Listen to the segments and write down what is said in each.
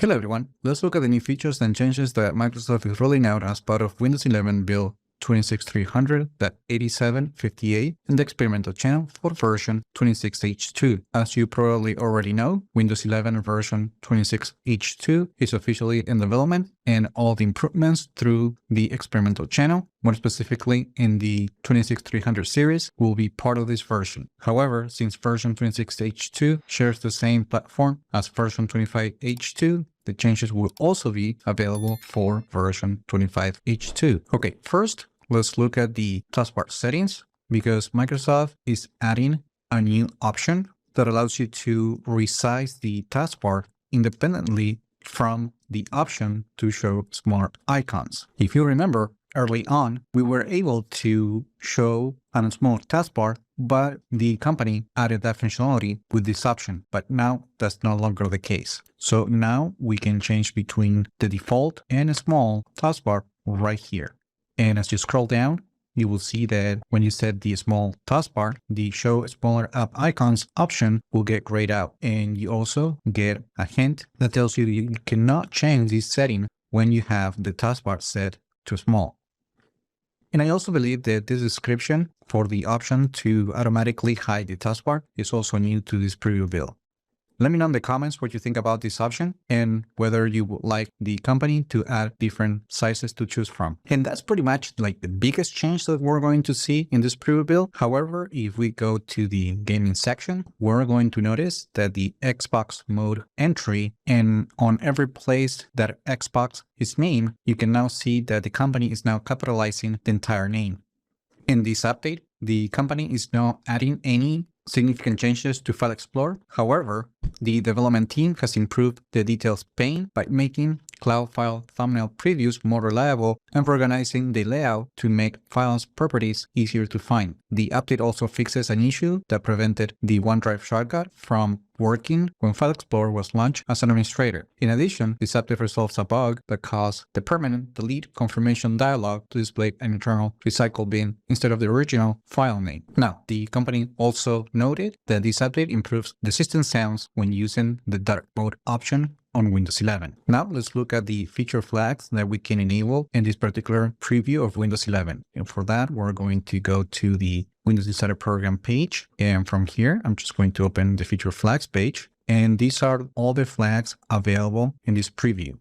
Hello everyone, let's look at the new features and changes that Microsoft is rolling out as part of Windows 11 build 26300.8758 in the experimental channel for version 26H2. As you probably already know, Windows 11 version 26H2 is officially in development, and all the improvements through the experimental channel, more specifically in the 26300 series, will be part of this version. However, since version 26H2 shares the same platform as version 25H2, the changes will also be available for version 25H2. Okay, first, let's look at the taskbar settings, because Microsoft is adding a new option that allows you to resize the taskbar independently from the option to show smart icons. If you remember, early on, we were able to show a small taskbar, but the company added that functionality with this option. But now that's no longer the case. So now we can change between the default and a small taskbar right here. And as you scroll down, you will see that when you set the small taskbar, the show smaller app icons option will get grayed out. And you also get a hint that tells you that you cannot change this setting when you have the taskbar set to small. And I also believe that this description for the option to automatically hide the taskbar is also new to this preview build. Let me know in the comments what you think about this option and whether you would like the company to add different sizes to choose from. And that's pretty much like the biggest change that we're going to see in this preview build. However, if we go to the gaming section, we're going to notice that the Xbox mode entry, and on every place that Xbox is named, you can now see that the company is now capitalizing the entire name. In this update, the company is now adding any significant changes to File Explorer. However, the development team has improved the details pane by making cloud file thumbnail previews more reliable and organizing the layout to make files properties easier to find. The update also fixes an issue that prevented the OneDrive shortcut from working when File Explorer was launched as an administrator. In addition, this update resolves a bug that caused the permanent delete confirmation dialog to display an internal recycle bin instead of the original file name. Now, the company also noted that this update improves the system sounds when using the dark mode option on Windows 11. Now let's look at the feature flags that we can enable in this particular preview of Windows 11. And for that, we're going to go to the Windows Insider Program page. And from here, I'm just going to open the feature flags page. And these are all the flags available in this preview.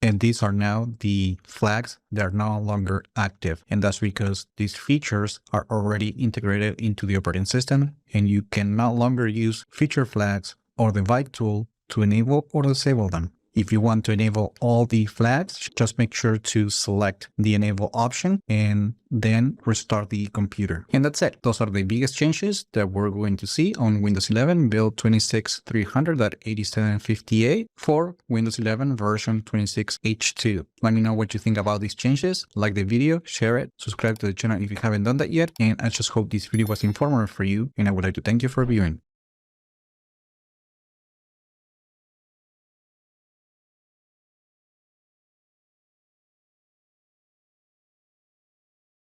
And these are now the flags that are no longer active. And that's because these features are already integrated into the operating system, and you can no longer use feature flags or the Vibe tool to enable or disable them. If you want to enable all the flags, just make sure to select the enable option and then restart the computer. And that's it. Those are the biggest changes that we're going to see on Windows 11 build 26300.8758 for Windows 11 version 26H2. Let me know what you think about these changes. Like the video, share it, subscribe to the channel if you haven't done that yet. And I just hope this video was informative for you, and I would like to thank you for viewing.